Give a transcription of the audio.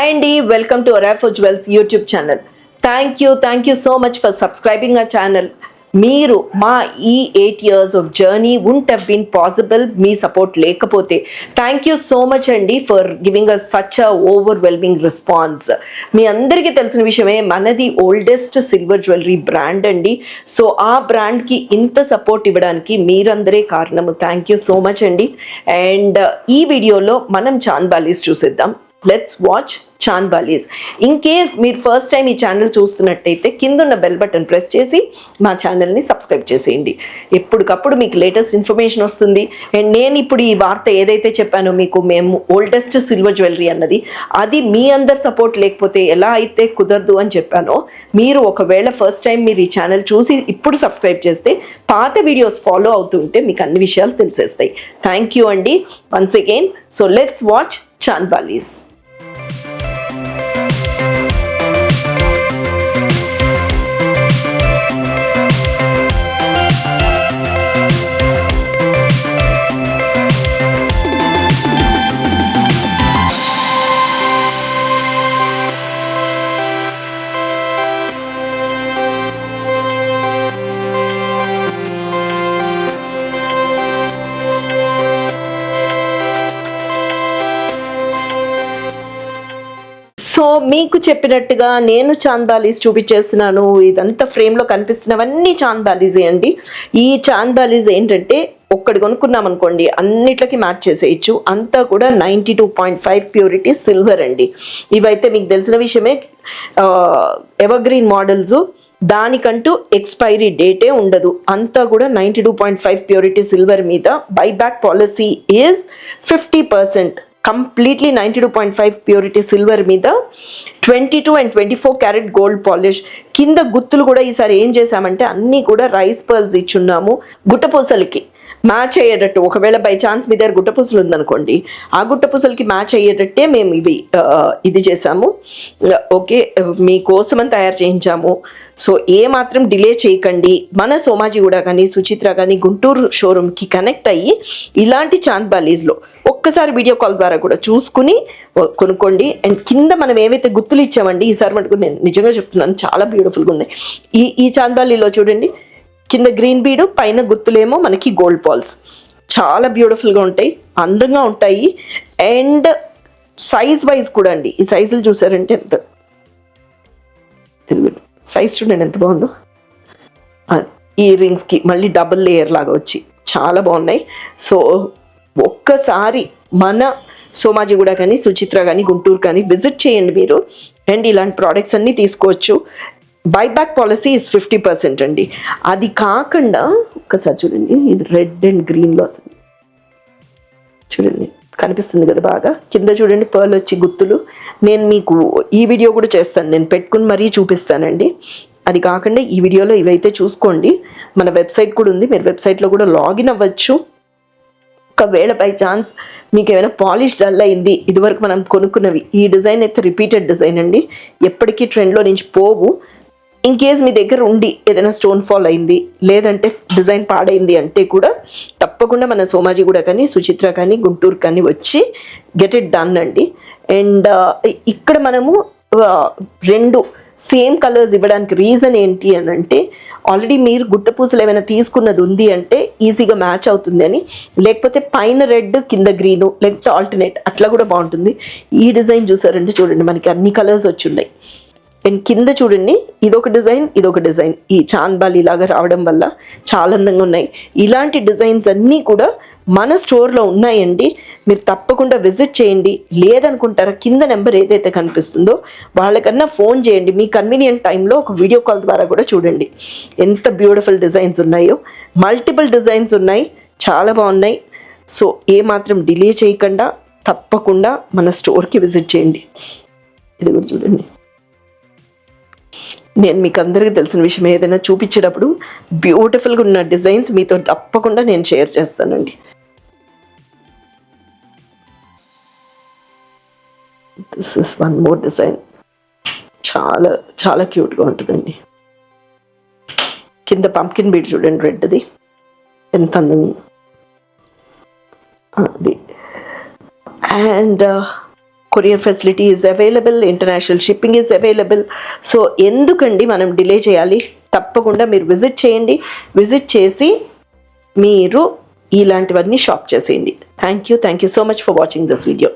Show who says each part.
Speaker 1: Hi Andy, welcome to Arafo Jewels YouTube channel. Thank you so much for subscribing our channel. మీరు మా ఈ 8 years of journey wouldn't have been possible మీ support లేకపోతే. Thank you so much అండి for giving us such a overwhelming response. మీ అందరికీ తెలిసిన విషయమే, మనది ఓల్డెస్ట్ సిల్వర్ జ్యువెలరీ బ్రాండ్ అండి. సో ఆ బ్రాండ్కి ఇంత సపోర్ట్ ఇవ్వడానికి మీరందరే కారణము. థ్యాంక్ యూ సో మచ్ అండి. అండ్ ఈ వీడియోలో మనం చాంద్ బాలీస్ చూసేద్దాం. Let's watch chand balis. In case మీరు ఫస్ట్ టైం ఈ ఛానల్ చూస్తున్నట్టయితే కింద ఉన్న బెల్ బటన్ ప్రెస్ చేసి మా ఛానల్ని సబ్స్క్రైబ్ చేసేయండి. ఎప్పటికప్పుడు మీకు లేటెస్ట్ ఇన్ఫర్మేషన్ వస్తుంది. అండ్ నేను ఇప్పుడు ఈ వార్త ఏదైతే చెప్పానో మీకు, మేము ఓల్డెస్ట్ సిల్వర్ జ్యువెలరీ అన్నది, అది మీ అందరి సపోర్ట్ లేకపోతే ఎలా అయితే కుదరదు అని చెప్పానో, మీరు ఒకవేళ ఫస్ట్ టైం మీరు ఈ ఛానల్ చూసి ఇప్పుడు సబ్స్క్రైబ్ చేస్తే పాత వీడియోస్ ఫాలో అవుతుంటే మీకు అన్ని విషయాలు తెలిసేస్తాయి. థ్యాంక్ యూ అండి once again. So let's watch chand బాలీస్. So మీకు చెప్పినట్టుగా నేను చాంద్ బాలీస్ చూపించేస్తున్నాను. ఇదంతా ఫ్రేమ్లో కనిపిస్తున్నవన్నీ చాంద్ బాలీసే అండి. ఈ చాంద్ బాలీస్ ఏంటంటే ఒక్కటి కొనుక్కున్నాం అనుకోండి, అన్నిట్లకి మ్యాచ్ చేసేయచ్చు. అంతా కూడా 92.5 ప్యూరిటీ సిల్వర్ అండి. ఇవైతే మీకు తెలిసిన విషయమే, ఎవర్గ్రీన్ మోడల్స్, దానికంటూ ఎక్స్పైరీ డేటే ఉండదు. అంతా కూడా 92.5 ప్యూరిటీ సిల్వర్ మీద. Buyback policy is 50%. Completely 92.5 purity silver మీద 22 and 24 క్యారెట్ గోల్డ్ పాలిష్. కింద గుత్తులు కూడా ఈసారి ఏం చేశామంటే అన్నీ కూడా రైస్ పర్ల్స్ ఇచ్చున్నాము. గుట్టపూసలకి మ్యాచ్ అయ్యేటట్టు, ఒకవేళ బై ఛాన్స్ మీ దగ్గర గుట్టపూసలు ఉందనుకోండి, ఆ గుట్టపూసలకి మ్యాచ్ అయ్యేటట్టే మేము ఇది చేసాము. ఓకే, మీకోసమని తయారు చేయించాము. సో ఏ మాత్రం డిలే చేయకండి. మన సోమాజిగూడ కానీ సుచిత్ర కానీ గుంటూరు షోరూమ్కి కనెక్ట్ అయ్యి ఇలాంటి చాంద్ బాలీస్లో ఒక్కసారి వీడియో కాల్ ద్వారా కూడా చూసుకుని కొనుక్కోండి. అండ్ కింద మనం ఏవైతే గుర్తులు ఇచ్చామండి, ఈసారి మటుకు నేను నిజంగా చెప్తున్నాను, చాలా బ్యూటిఫుల్గా ఉన్నాయి. ఈ చాంద్ బాలీలో చూడండి, కింద గ్రీన్ బీడు, పైన గుర్తులేమో మనకి గోల్డ్ పాల్స్. చాలా బ్యూటిఫుల్గా ఉంటాయి, అందంగా ఉంటాయి. అండ్ సైజ్ వైజ్ కూడా అండి, ఈ సైజులు చూసారంటే ఎంత సైజ్ చూడండి ఎంత బాగుందో. ఇయర్ రింగ్స్కి మళ్ళీ డబుల్ లేయర్ లాగా వచ్చి చాలా బాగున్నాయి. సో ఒక్కసారి మన సోమాజిగూడ కానీ సుచిత్ర కానీ గుంటూరు కానీ విజిట్ చేయండి మీరు. అండ్ ఇలాంటి ప్రోడక్ట్స్ అన్నీ తీసుకోవచ్చు. బైబ్యాక్ పాలసీ ఇస్ 50% అండి. అది కాకుండా ఒక్కసారి చూడండి, ఇది రెడ్ అండ్ గ్రీన్లో చూడండి కనిపిస్తుంది కదా బాగా. కింద చూడండి పర్ల్ వచ్చి గుర్తులు. నేను మీకు ఈ వీడియో కూడా చేస్తాను, నేను పెట్టుకుని మరీ చూపిస్తానండి. అది కాకుండా ఈ వీడియోలో ఇవైతే చూసుకోండి. మన వెబ్సైట్ కూడా ఉంది, మీరు వెబ్సైట్లో కూడా లాగిన్ అవ్వచ్చు. ఒకవేళ బై ఛాన్స్ మీకు ఏమైనా పాలిష్ డల్ అయింది, ఇదివరకు మనం కొనుక్కున్నవి, ఈ డిజైన్ అయితే రిపీటెడ్ డిజైన్ అండి, ఎప్పటికీ ట్రెండ్లో నుంచి పోవు. ఇన్ కేస్ మీ దగ్గర ఉండి ఏదైనా స్టోన్ ఫాల్ అయింది, లేదంటే డిజైన్ పాడైంది అంటే కూడా తప్పకుండా మన సోమాజిగూడ కానీ సుచిత్ర కానీ గుంటూరు కానీ వచ్చి గెట్ ఇట్ డన్ అండి. అండ్ ఇక్కడ మనము రెండు సేమ్ కలర్స్ ఇవ్వడానికి రీజన్ ఏంటి అని అంటే, ఆల్రెడీ మీరు గుట్టపూసలు ఏమైనా తీసుకున్నది ఉంది అంటే ఈజీగా మ్యాచ్ అవుతుంది అని, లేకపోతే పైన రెడ్ కింద గ్రీను, లేకపోతే ఆల్టర్నేట్ అట్లా కూడా బాగుంటుంది. ఈ డిజైన్ చూసారంటే చూడండి, మనకి అన్ని కలర్స్ వచ్చి ఉన్నాయి. అండ్ కింద చూడండి, ఇదొక డిజైన్ ఈ చాంద్ బాలీ లాగా రావడం వల్ల చాలా అందంగా ఉన్నాయి. ఇలాంటి డిజైన్స్ అన్నీ కూడా మన స్టోర్లో ఉన్నాయండి. మీరు తప్పకుండా విజిట్ చేయండి. లేదనుకుంటారా, కింద నెంబర్ ఏదైతే కనిపిస్తుందో వాళ్ళకన్నా ఫోన్ చేయండి. మీ కన్వీనియంట్ టైంలో ఒక వీడియో కాల్ ద్వారా కూడా చూడండి ఎంత బ్యూటిఫుల్ డిజైన్స్ ఉన్నాయో. మల్టిపుల్ డిజైన్స్ ఉన్నాయి, చాలా బాగున్నాయి. సో ఏమాత్రం డిలే చేయకుండా తప్పకుండా మన స్టోర్కి విజిట్ చేయండి. ఇది కూడా చూడండి. నేను మీకు అందరికీ తెలిసిన విషయం, ఏదైనా చూపించేటప్పుడు బ్యూటిఫుల్గా ఉన్న డిజైన్స్ మీతో తప్పకుండా నేను షేర్ చేస్తానండి. This is one more design, చాలా చాలా క్యూట్గా ఉంటుందండి. కింద పంప్కిన్ బీడ్ చూడండి, రెడ్ది ఎంత అందంగా అది. And courier facility is available, international shipping is available. So ఎందుకండి మనం డిలే చేయాలి? తప్పకుండా మీరు విజిట్ చేయండి. విజిట్ చేసి మీరు ఇలాంటివన్నీ షాప్ చేసేయండి. Thank you so much for watching this video.